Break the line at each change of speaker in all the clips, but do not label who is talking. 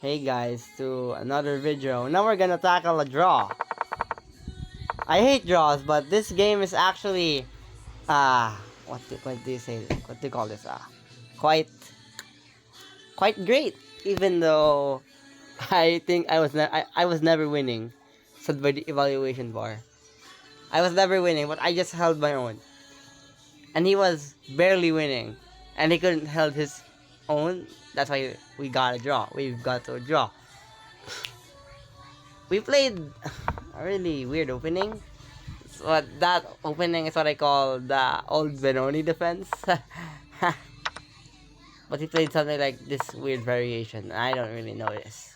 Hey guys, to another video. Now we're gonna tackle a draw. I hate draws, but this game is actually what do you say? What do you call this? Quite great. Even though I think I was never winning, so by the evaluation bar, I was never winning, but I just held my own, and he was barely winning, and he couldn't held his own. That's why we got a draw. We've got to a draw. We played a really weird opening. So that opening is what I call the old Benoni defense. But he played something like this weird variation. I don't really know this.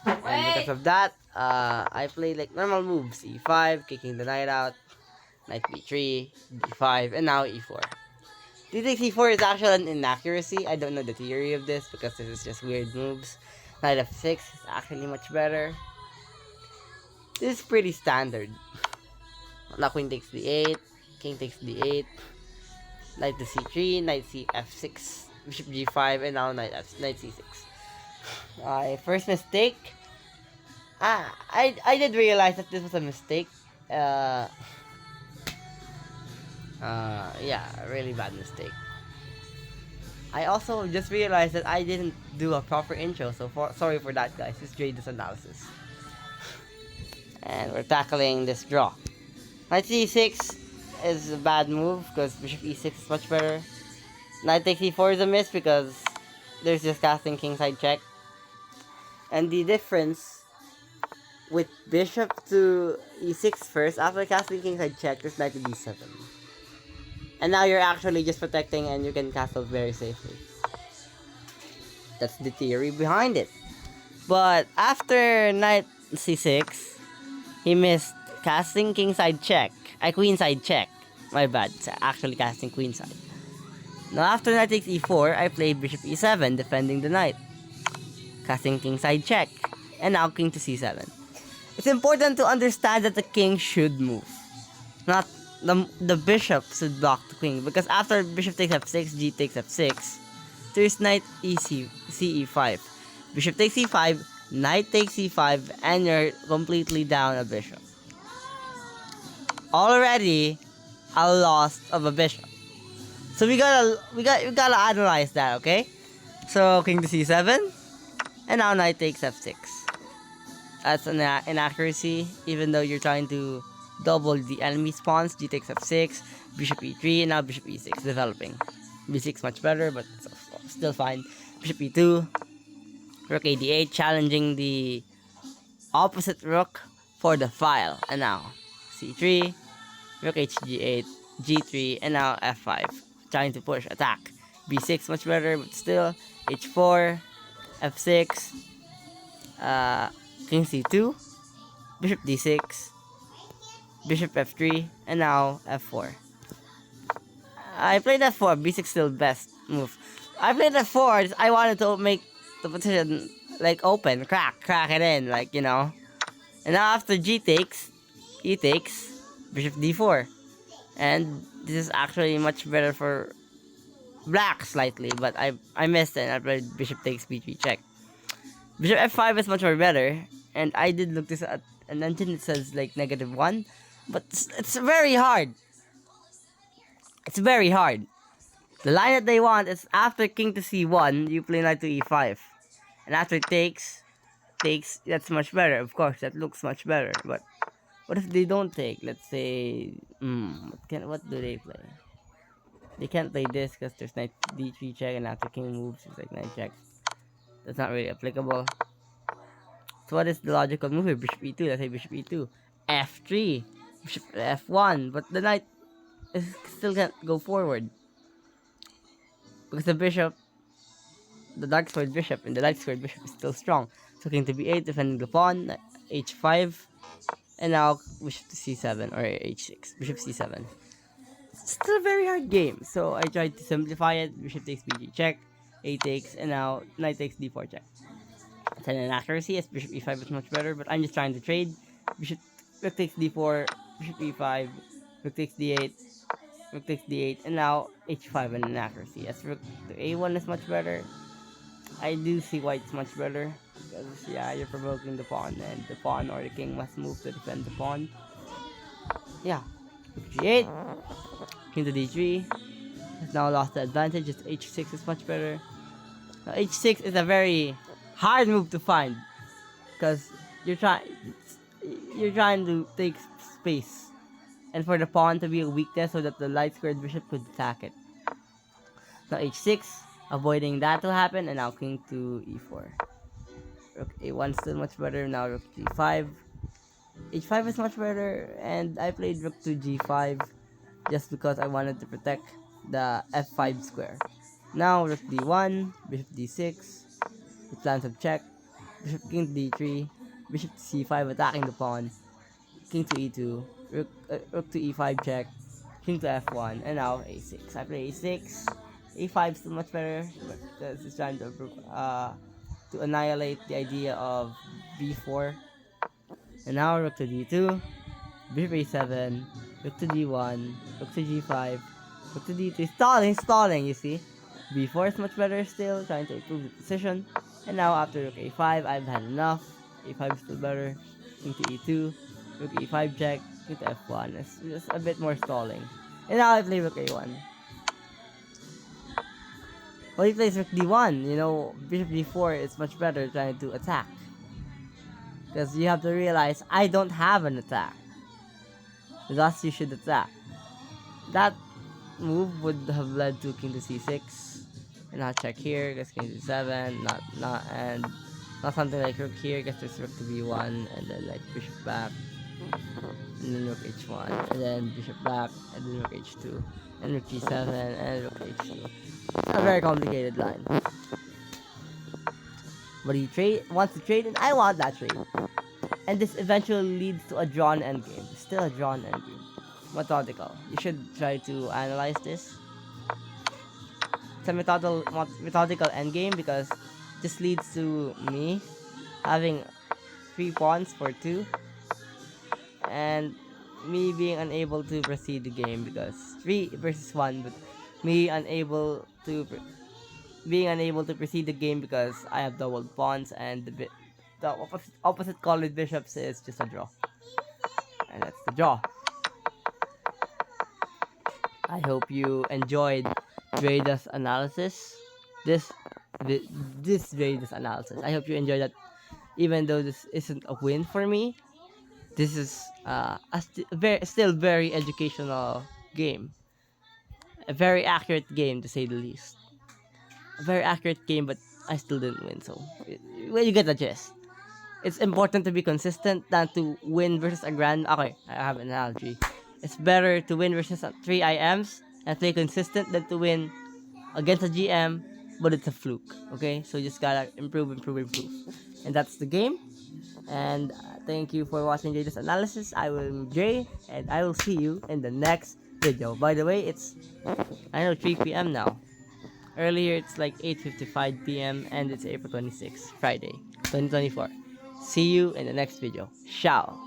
And because of that, I played like normal moves. E5, kicking the knight out. Knight b3, d5, and now e4. D takes e4 is actually an inaccuracy. I don't know the theory of this because this is just weird moves. Knight f6 is actually much better. This is pretty standard. Now queen takes d8, king takes d8, knight to c3, knight c f6, bishop g5, and now knight c6. My first mistake. I did realize that this was a mistake. Yeah, a really bad mistake. I also just realized that I didn't do a proper intro, so sorry for that, guys. It's Drei analysis. And we're tackling this draw. Knight c6 is a bad move because bishop e6 is much better. Knight takes e4 is a miss because there's just casting kingside check. And the difference with bishop to e6 first, after casting kingside check, there's knight to d7. And now you're actually just protecting and you can castle very safely. That's the theory behind it. But after knight c6, he missed casting kingside check. Queenside check. My bad. It's actually casting queenside. Now after knight takes e4, I played bishop e7, defending the knight. Casting kingside check. And now king to c7. It's important to understand that the king should move. Not the bishop should block the queen. Because after bishop takes f6, g takes f6, there's knight ce5. Bishop takes e5, knight takes e5, and you're completely down a bishop. Already a loss of a bishop. So we gotta analyze that, okay? So king to c7, and now knight takes f6. That's an inaccuracy, even though you're trying to double the enemy spawns. G takes f6, bishop e3, and now bishop e6 developing. b6 much better, but still fine. Bishop e2, rook a d8, challenging the opposite rook for the file. And now c3, rook h g8, g3, and now f5, trying to push attack. b6 much better, but still h4, f6, king c2, bishop d6, bishop f3, and now f4. I played f4, b6 still best move. I played f4, I wanted to make the position like open, crack it in, like, you know. And now after g takes, e takes, bishop d4. And this is actually much better for black slightly, but I missed it and I played bishop takes b3 check. Bishop f5 is much more better, and I did look this at an engine that says like -1, but it's very hard. It's very hard. The line that they want is after king to c1, you play knight to e5. And after takes, that's much better. Of course, that looks much better. But what if they don't take? Let's say, what do they play? They can't play this because there's knight d3 check, and after king moves, it's like knight check. That's not really applicable. So what is the logical move here? Bishop e2, let's say bishop e2. f3, bishop f1, but the knight still can't go forward. Because the dark squared bishop and the light squared bishop is still strong. So king to b8, defending the pawn, h5, and now bishop to c7 or h6, bishop c7. It's still a very hard game, so I tried to simplify it. Bishop takes bg check, a takes, and now knight takes d4 check. It's an inaccuracy, yes, bishop e5 is much better, but I'm just trying to trade. Rook takes d4, bishop e5, rook takes d8, rook takes d8, and now h5 an inaccuracy. Yes, rook to a1 is much better. I do see white's much better. Because, yeah, you're provoking the pawn, and the pawn or the king must move to defend the pawn. Yeah. G8. King to d3. Has now lost the advantage. Just h6 is much better. Now, h6 is a very hard move to find. Because you're trying... You're trying to take space. And for the pawn to be a weakness so that the light squared bishop could attack it. Now h6, avoiding that to happen, and now king to e4. Rook a1 still much better, now rook g5. h5 is much better, and I played rook to g5 just because I wanted to protect the f5 square. Now rook d1, bishop d6, with plans of check, bishop king to d3, bishop to c5 attacking the pawn, king to e2, rook to e5 check, king to f1, and now a6. I play a6, a5 is still much better, but it's trying to annihilate the idea of b4. And now rook to d2, bishop a7, rook to d1, rook to g5, rook to d3, stalling, you see? b4 is much better still, trying to improve the position. And now after rook a5, I've had enough. a5 is still better, king to e2, rook e5 check, king to f1. It's just a bit more stalling. And now I play rook a1. Well, he plays rook d1, you know, bishop d4 is much better trying to attack. Because you have to realize, I don't have an attack. Thus, you should attack. That move would have led to king to c6. And now check here, because king to 7, not something like rook here, because there's rook to b1, and then like bishop back, and then rook h1, and then bishop back, and then rook h2, and rook g7, and rook h2. It's a very complicated line. But he wants to trade, and I want that trade. And this eventually leads to a drawn endgame. Still a drawn endgame. Methodical. You should try to analyze this. It's a methodical endgame because this leads to me having 3 pawns for 2. And me being unable to proceed the game because 3 versus 1, but me being unable to proceed the game because I have doubled pawns, and the opposite colored bishops is just a draw. And that's the draw. I hope you enjoyed Drei's analysis. This Drei's analysis. I hope you enjoyed that. Even though this isn't a win for me, this is still very educational game. A very accurate game, to say the least. A very accurate game, but I still didn't win. So, well, you get the gist. It's important to be consistent than to win versus a grand. Okay, I have an analogy. It's better to win versus 3 IMs and play consistent than to win against a GM, but it's a fluke. Okay, so you just gotta improve. And that's the game. And thank you for watching Jay's analysis. I will be Jay, and I will see you in the next video. By the way, it's 3 p.m. now. Earlier, it's like 8:55 p.m. and it's April 26th, Friday, 2024. See you in the next video. Ciao.